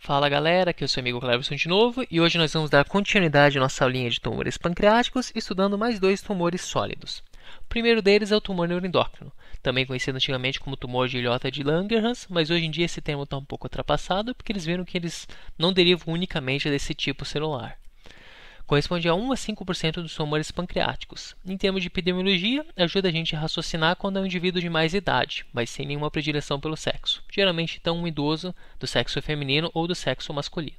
Fala galera, aqui é o seu amigo Cleverson de novo e hoje nós vamos dar continuidade à nossa aulinha de tumores pancreáticos, estudando mais dois tumores sólidos. O primeiro deles é o tumor neuroendócrino, também conhecido antigamente como tumor de ilhota de Langerhans, mas hoje em dia esse termo está um pouco ultrapassado porque eles viram que eles não derivam unicamente desse tipo celular. Corresponde a 1 a 5% dos tumores pancreáticos. Em termos de epidemiologia, ajuda a gente a raciocinar quando é um indivíduo de mais idade, mas sem nenhuma predileção pelo sexo. Geralmente, então, um idoso do sexo feminino ou do sexo masculino.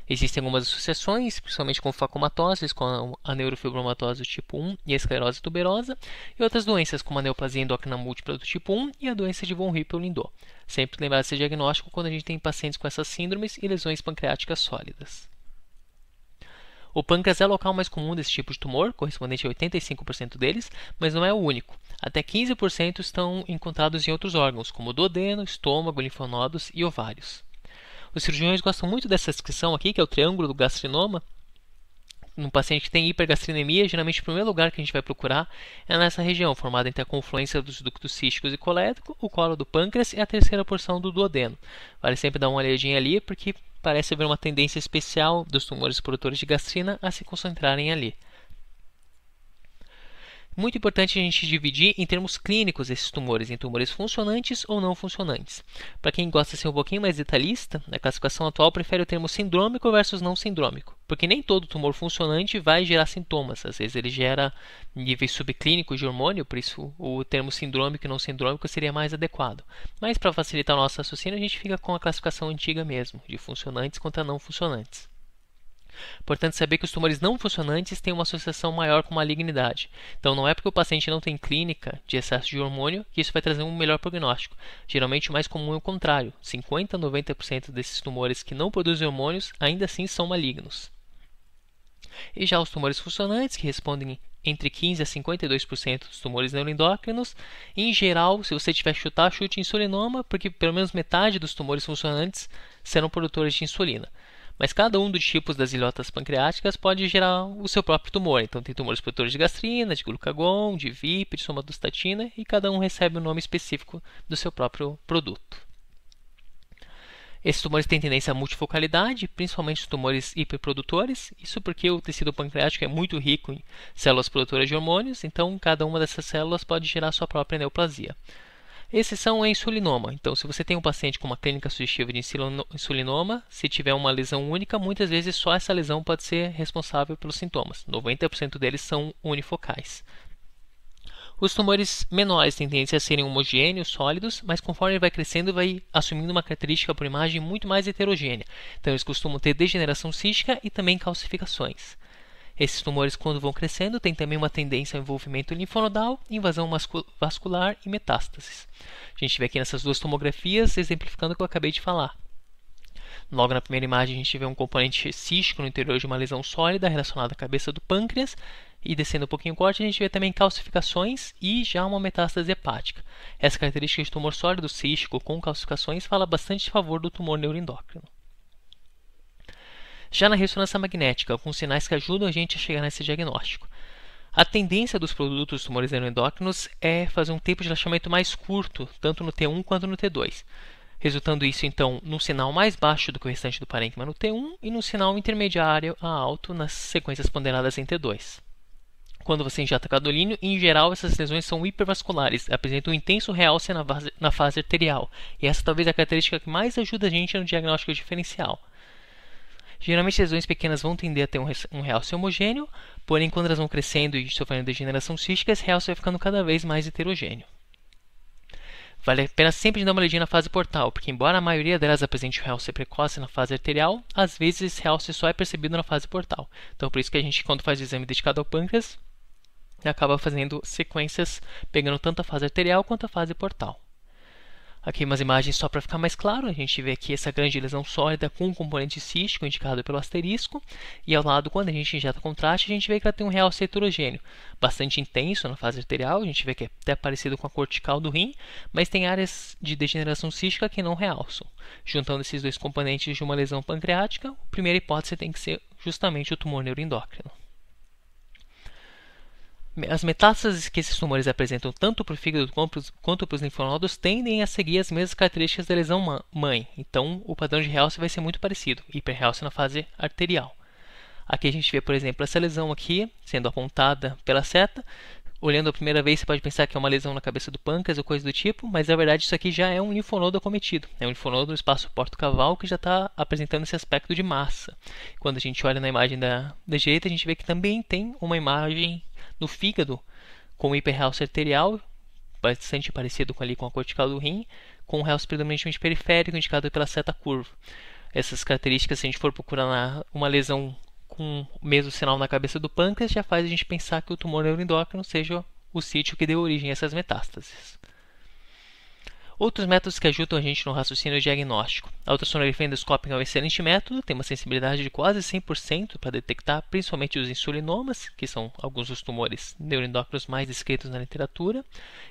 Existem algumas associações, principalmente com facomatoses, com a neurofibromatose do tipo 1 e a esclerose tuberosa, e outras doenças como a neoplasia endócrina múltipla do tipo 1 e a doença de von Hippel-Lindau. Sempre lembrar desse diagnóstico quando a gente tem pacientes com essas síndromes e lesões pancreáticas sólidas. O pâncreas é o local mais comum desse tipo de tumor, correspondente a 85% deles, mas não é o único. Até 15% estão encontrados em outros órgãos, como duodeno, estômago, linfonodos e ovários. Os cirurgiões gostam muito dessa descrição aqui, que é o triângulo do gastrinoma. Num paciente que tem hipergastrinemia, geralmente o primeiro lugar que a gente vai procurar é nessa região, formada entre a confluência dos ductos císticos e colédoco, o colo do pâncreas e a terceira porção do duodeno. Vale sempre dar uma olhadinha ali, porque parece haver uma tendência especial dos tumores produtores de gastrina a se concentrarem ali. Muito importante a gente dividir em termos clínicos esses tumores, em tumores funcionantes ou não funcionantes. Para quem gosta de ser um pouquinho mais detalhista, a classificação atual prefere o termo sindrômico versus não sindrômico, porque nem todo tumor funcionante vai gerar sintomas. Às vezes ele gera níveis subclínicos de hormônio, por isso o termo sindrômico e não sindrômico seria mais adequado. Mas para facilitar o nosso raciocínio, a gente fica com a classificação antiga mesmo, de funcionantes contra não funcionantes. Importante saber que os tumores não funcionantes têm uma associação maior com malignidade. Então, não é porque o paciente não tem clínica de excesso de hormônio que isso vai trazer um melhor prognóstico. Geralmente, o mais comum é o contrário. 50 a 90% desses tumores que não produzem hormônios ainda assim são malignos. E já os tumores funcionantes, que respondem entre 15 a 52% dos tumores neuroendócrinos, em geral, se você tiver que chutar, chute insulinoma, porque pelo menos metade dos tumores funcionantes serão produtores de insulina. Mas cada um dos tipos das ilhotas pancreáticas pode gerar o seu próprio tumor. Então, tem tumores produtores de gastrina, de glucagon, de VIP, de somatostatina, e cada um recebe um nome específico do seu próprio produto. Esses tumores têm tendência à multifocalidade, principalmente os tumores hiperprodutores. Isso porque o tecido pancreático é muito rico em células produtoras de hormônios, então cada uma dessas células pode gerar sua própria neoplasia. Exceção é insulinoma. Então, se você tem um paciente com uma clínica sugestiva de insulinoma, se tiver uma lesão única, muitas vezes só essa lesão pode ser responsável pelos sintomas. 90% deles são unifocais. Os tumores menores têm tendência a serem homogêneos, sólidos, mas conforme ele vai crescendo, vai assumindo uma característica por imagem muito mais heterogênea. Então, eles costumam ter degeneração cística e também calcificações. Esses tumores, quando vão crescendo, têm também uma tendência ao envolvimento linfonodal, invasão vascular e metástases. A gente vê aqui nessas duas tomografias, exemplificando o que eu acabei de falar. Logo na primeira imagem, a gente vê um componente cístico no interior de uma lesão sólida relacionada à cabeça do pâncreas. E descendo um pouquinho o corte, a gente vê também calcificações e já uma metástase hepática. Essa característica de tumor sólido cístico com calcificações fala bastante a favor do tumor neuroendócrino. Já na ressonância magnética, alguns sinais que ajudam a gente a chegar nesse diagnóstico. A tendência dos produtos dos tumores neuroendócrinos é fazer um tempo de relaxamento mais curto, tanto no T1 quanto no T2, resultando isso então num sinal mais baixo do que o restante do parênquima no T1 e num sinal intermediário a alto nas sequências ponderadas em T2. Quando você injeta gadolínio, em geral essas lesões são hipervasculares, apresentam um intenso realce na fase arterial, e essa talvez é a característica que mais ajuda a gente no diagnóstico diferencial. Geralmente, as lesões pequenas vão tender a ter um realce homogêneo, porém, quando elas vão crescendo e sofrendo degeneração cística, esse realce vai ficando cada vez mais heterogêneo. Vale a pena sempre dar uma olhadinha na fase portal, porque embora a maioria delas apresente o realce precoce na fase arterial, às vezes esse realce só é percebido na fase portal. Então, por isso que a gente, quando faz o exame dedicado ao pâncreas, acaba fazendo sequências pegando tanto a fase arterial quanto a fase portal. Aqui umas imagens só para ficar mais claro, a gente vê aqui essa grande lesão sólida com um componente cístico indicado pelo asterisco, e ao lado, quando a gente injeta contraste, a gente vê que ela tem um realce heterogêneo, bastante intenso na fase arterial, a gente vê que é até parecido com a cortical do rim, mas tem áreas de degeneração cística que não realçam. Juntando esses dois componentes de uma lesão pancreática, a primeira hipótese tem que ser justamente o tumor neuroendócrino. As metástases que esses tumores apresentam tanto para o fígado quanto para os linfonodos tendem a seguir as mesmas características da lesão mãe. Então, o padrão de realce vai ser muito parecido, hiperrealce na fase arterial. Aqui a gente vê, por exemplo, essa lesão aqui sendo apontada pela seta. Olhando a primeira vez, você pode pensar que é uma lesão na cabeça do pâncreas ou coisa do tipo, mas na verdade isso aqui já é um linfonodo acometido. É um linfonodo no espaço porto-caval que já está apresentando esse aspecto de massa. Quando a gente olha na imagem da direita, a gente vê que também tem uma imagem no fígado com hiperrealce arterial, bastante parecido com a cortical do rim, com um realce predominantemente periférico indicado pela seta curva. Essas características, se a gente for procurar uma lesão com o mesmo sinal na cabeça do pâncreas, já faz a gente pensar que o tumor neuroendócrino seja o sítio que deu origem a essas metástases. Outros métodos que ajudam a gente no raciocínio diagnóstico. A ultrassonografia endoscópica é um excelente método, tem uma sensibilidade de quase 100% para detectar principalmente os insulinomas, que são alguns dos tumores neuroendócrinos mais descritos na literatura.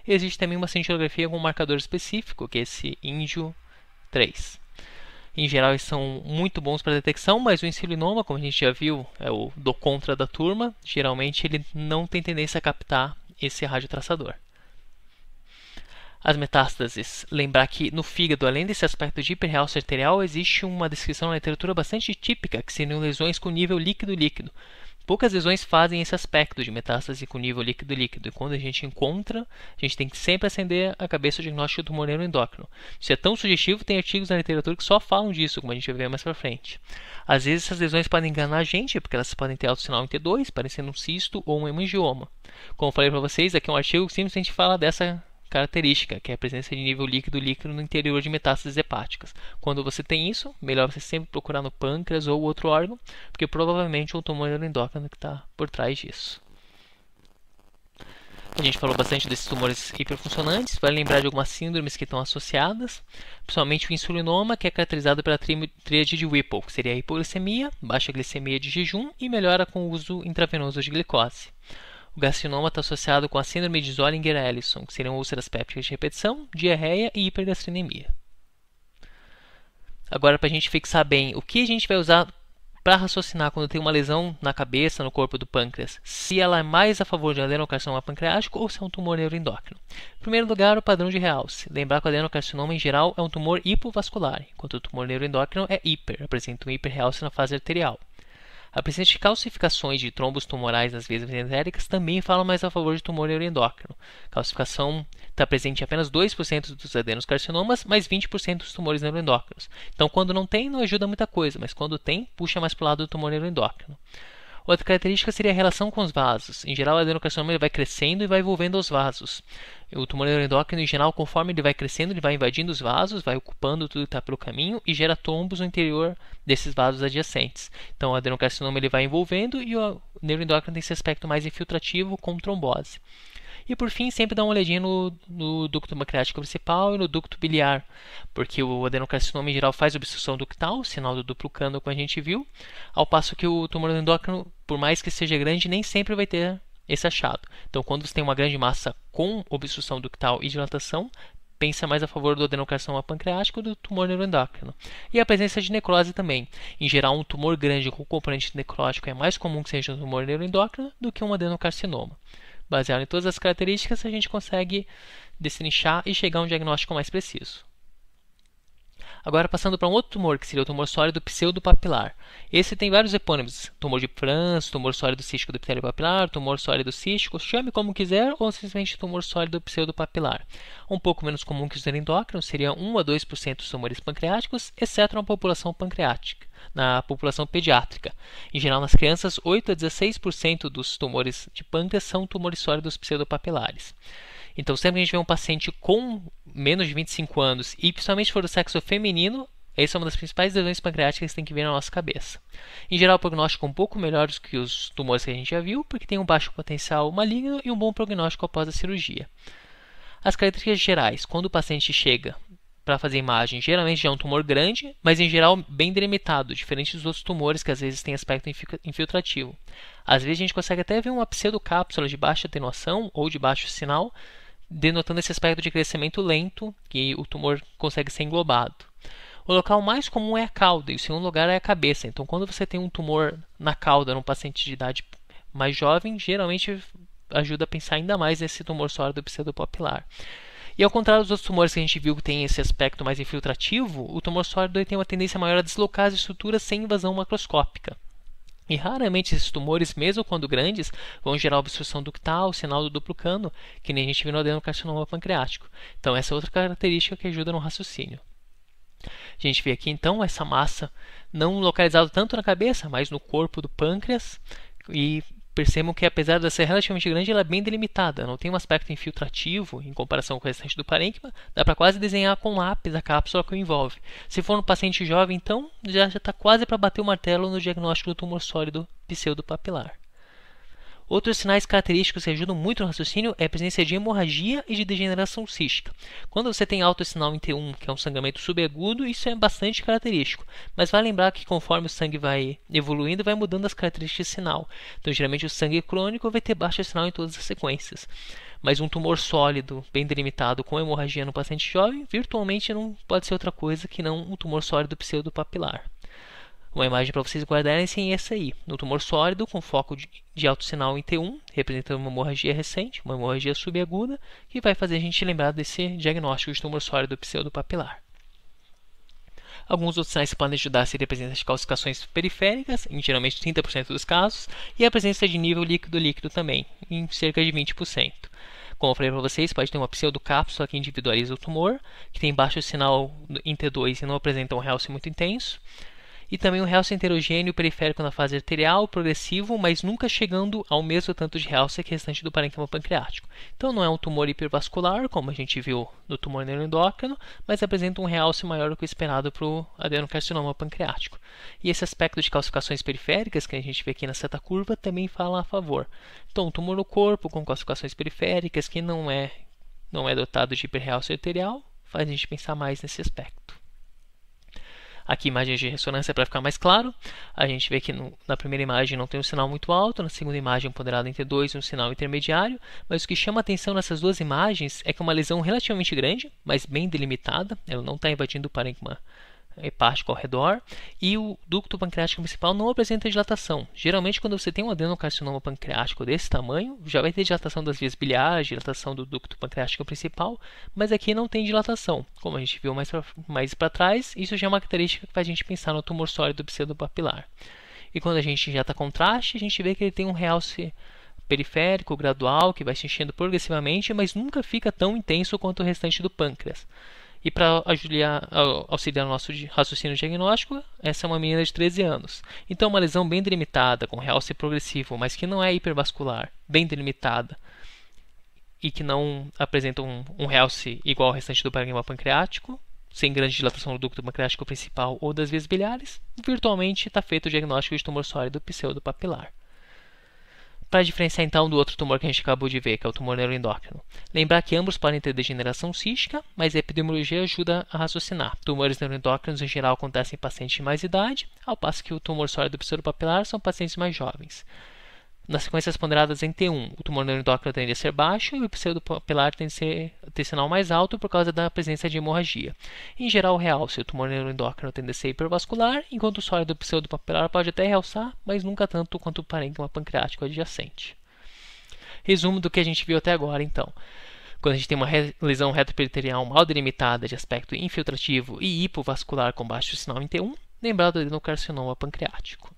E existe também uma cintilografia com um marcador específico, que é esse INJU 3. Em geral, eles são muito bons para detecção, mas o insulinoma, como a gente já viu, é o do contra da turma, geralmente ele não tem tendência a captar esse radiotraçador. As metástases, lembrar que no fígado, além desse aspecto de hiperrealce arterial, existe uma descrição na literatura bastante típica, que seriam lesões com nível líquido-líquido. Poucas lesões fazem esse aspecto de metástase com nível líquido-líquido. E quando a gente encontra, a gente tem que sempre acender a cabeça do diagnóstico do tumor neuroendócrino. Isso é tão sugestivo, tem artigos na literatura que só falam disso, como a gente vai ver mais pra frente. Às vezes essas lesões podem enganar a gente, porque elas podem ter alto sinal em T2, parecendo um cisto ou um hemangioma. Como eu falei para vocês, aqui é um artigo que simplesmente fala dessa característica, que é a presença de nível líquido-líquido no interior de metástases hepáticas. Quando você tem isso, melhor você sempre procurar no pâncreas ou outro órgão, porque provavelmente é um tumor neuroendócrino que está por trás disso. A gente falou bastante desses tumores hiperfuncionantes, vale lembrar de algumas síndromes que estão associadas, principalmente o insulinoma, que é caracterizado pela tríade de Whipple, que seria a hipoglicemia, baixa glicemia de jejum e melhora com o uso intravenoso de glicose. O carcinoma está associado com a síndrome de Zollinger-Ellison, que seriam úlceras pépticas de repetição, diarreia e hipergastrinemia. Agora, para a gente fixar bem, o que a gente vai usar para raciocinar quando tem uma lesão na cabeça, no corpo do pâncreas, se ela é mais a favor de adenocarcinoma pancreático ou se é um tumor neuroendócrino. Em primeiro lugar, o padrão de realce. Lembrar que o adenocarcinoma, em geral, é um tumor hipovascular, enquanto o tumor neuroendócrino é hiper, apresenta um hiperrealce na fase arterial. A presença de calcificações de trombos tumorais nas veias mesentéricas também fala mais a favor de tumor neuroendócrino. Calcificação está presente em apenas 2% dos adenoscarcinomas, mais 20% dos tumores neuroendócrinos. Então, quando não tem, não ajuda muita coisa, mas quando tem, puxa mais para o lado do tumor neuroendócrino. Outra característica seria a relação com os vasos. Em geral, o adenocarcinoma ele vai crescendo e vai envolvendo os vasos. O tumor neuroendócrino, em geral, conforme ele vai crescendo, ele vai invadindo os vasos, vai ocupando tudo que está pelo caminho e gera trombos no interior desses vasos adjacentes. Então, o adenocarcinoma ele vai envolvendo e o neuroendócrino tem esse aspecto mais infiltrativo com trombose. E por fim, sempre dá uma olhadinha no ducto pancreático principal e no ducto biliar, porque o adenocarcinoma em geral faz obstrução ductal, sinal do duplo cano, como a gente viu, ao passo que o tumor endócrino, por mais que seja grande, nem sempre vai ter esse achado. Então, quando você tem uma grande massa com obstrução ductal e dilatação, pensa mais a favor do adenocarcinoma pancreático do tumor neuroendócrino. E a presença de necrose também. Em geral, um tumor grande com componente necrótico é mais comum que seja um tumor neuroendócrino do que um adenocarcinoma. Baseado em todas as características, a gente consegue destrinchar e chegar a um diagnóstico mais preciso. Agora, passando para um outro tumor, que seria o tumor sólido pseudopapilar. Esse tem vários epônimos: tumor de Franz, tumor sólido cístico do epitélio papilar, tumor sólido cístico, chame como quiser, ou simplesmente tumor sólido pseudopapilar. Um pouco menos comum que os endócrinos, seria 1 a 2% dos tumores pancreáticos, exceto na população pancreática. Na população pediátrica. Em geral, nas crianças, 8 a 16% dos tumores de pâncreas são tumores sólidos pseudopapilares. Então, sempre que a gente vê um paciente com menos de 25 anos, e principalmente se for do sexo feminino, essa é uma das principais lesões pancreáticas que tem que ver na nossa cabeça. Em geral, o prognóstico é um pouco melhor do que os tumores que a gente já viu, porque tem um baixo potencial maligno e um bom prognóstico após a cirurgia. As características gerais, quando o paciente chega para fazer imagem, geralmente já é um tumor grande, mas em geral bem delimitado, diferente dos outros tumores que às vezes têm aspecto infiltrativo. Às vezes a gente consegue até ver uma pseudocápsula de baixa atenuação ou de baixo sinal, denotando esse aspecto de crescimento lento, que o tumor consegue ser englobado. O local mais comum é a cauda e o segundo lugar é a cabeça. Então, quando você tem um tumor na cauda num paciente de idade mais jovem, geralmente ajuda a pensar ainda mais nesse tumor sólido pseudopapilar. E ao contrário dos outros tumores que a gente viu que tem esse aspecto mais infiltrativo, o tumor sólido tem uma tendência maior a deslocar as estruturas sem invasão macroscópica. E raramente esses tumores, mesmo quando grandes, vão gerar obstrução ductal, sinal do duplo cano, que nem a gente viu no adenocarcinoma pancreático. Então essa é outra característica que ajuda no raciocínio. A gente vê aqui então essa massa não localizada tanto na cabeça, mas no corpo do pâncreas, e percebam que apesar de ser relativamente grande, ela é bem delimitada, não tem um aspecto infiltrativo em comparação com o restante do parênquima, dá para quase desenhar com lápis a cápsula que o envolve. Se for um paciente jovem, então, já está quase para bater o martelo no diagnóstico do tumor sólido pseudopapilar. Outros sinais característicos que ajudam muito no raciocínio é a presença de hemorragia e de degeneração cística. Quando você tem alto sinal em T1, que é um sangramento subagudo, isso é bastante característico. Mas vai lembrar que conforme o sangue vai evoluindo, vai mudando as características de sinal. Então, geralmente, o sangue crônico vai ter baixo sinal em todas as sequências. Mas um tumor sólido, bem delimitado, com hemorragia no paciente jovem, virtualmente não pode ser outra coisa que não um tumor sólido pseudopapilar. Uma imagem para vocês guardarem é essa aí, no tumor sólido com foco de alto sinal em T1, representando uma hemorragia recente, uma hemorragia subaguda, que vai fazer a gente lembrar desse diagnóstico de tumor sólido pseudopapilar. Alguns outros sinais que podem ajudar seria a presença de calcificações periféricas, em geralmente 30% dos casos, e a presença de nível líquido-líquido também, em cerca de 20%. Como eu falei para vocês, pode ter uma pseudocápsula que individualiza o tumor, que tem baixo sinal em T2 e não apresenta um realce muito intenso, e também um realce heterogêneo periférico na fase arterial, progressivo, mas nunca chegando ao mesmo tanto de realce que o restante do parênquima pancreático. Então não é um tumor hipervascular, como a gente viu no tumor neuroendócrino, mas apresenta um realce maior do que o esperado para o adenocarcinoma pancreático. E esse aspecto de calcificações periféricas que a gente vê aqui na seta curva também fala a favor. Então um tumor no corpo com calcificações periféricas que não é dotado de hiperrealce arterial, faz a gente pensar mais nesse aspecto. Aqui imagens de ressonância para ficar mais claro. A gente vê que na primeira imagem não tem um sinal muito alto, na segunda imagem ponderado em T2 um sinal intermediário, mas o que chama a atenção nessas duas imagens é que é uma lesão relativamente grande, mas bem delimitada, ela não está invadindo o parênquima hepático ao redor, e o ducto pancreático principal não apresenta dilatação. Geralmente, quando você tem um adenocarcinoma pancreático desse tamanho, já vai ter dilatação das vias biliares, dilatação do ducto pancreático principal, mas aqui não tem dilatação. Como a gente viu mais para trás, isso já é uma característica que faz a gente pensar no tumor sólido pseudopapilar. E quando a gente injeta contraste, a gente vê que ele tem um realce periférico gradual que vai se enchendo progressivamente, mas nunca fica tão intenso quanto o restante do pâncreas. E para auxiliar o nosso raciocínio diagnóstico, essa é uma menina de 13 anos. Então, uma lesão bem delimitada, com realce progressivo, mas que não é hipervascular, bem delimitada, e que não apresenta um realce igual ao restante do parênquima pancreático, sem grande dilatação do ducto pancreático principal ou das vias biliares, virtualmente está feito o diagnóstico de tumor sólido pseudopapilar. Para diferenciar então do outro tumor que a gente acabou de ver, que é o tumor neuroendócrino. Lembrar que ambos podem ter degeneração cística, mas a epidemiologia ajuda a raciocinar. Tumores neuroendócrinos em geral acontecem em pacientes de mais idade, ao passo que o tumor sólido pseudopapilar são pacientes mais jovens. Nas sequências ponderadas em T1, o tumor neuroendócrino tende a ser baixo e o pseudopapilar tende a ter sinal mais alto por causa da presença de hemorragia. Em geral, realce, o tumor neuroendócrino tende a ser hipervascular, enquanto o sólido pseudopapilar pode até realçar, mas nunca tanto quanto o parênquima pancreático adjacente. Resumo do que a gente viu até agora, então. Quando a gente tem uma lesão retroperitoneal mal delimitada de aspecto infiltrativo e hipovascular com baixo sinal em T1, lembrar do adenocarcinoma pancreático.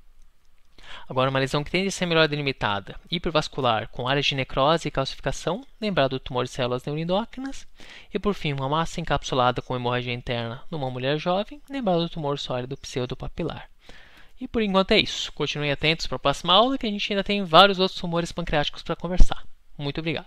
Agora, uma lesão que tende a ser melhor delimitada, hipervascular, com áreas de necrose e calcificação, lembrar do tumor de células neuroendócrinas. E, por fim, uma massa encapsulada com hemorragia interna numa mulher jovem, lembrar do tumor sólido pseudopapilar. E por enquanto é isso. Continuem atentos para a próxima aula, que a gente ainda tem vários outros tumores pancreáticos para conversar. Muito obrigado.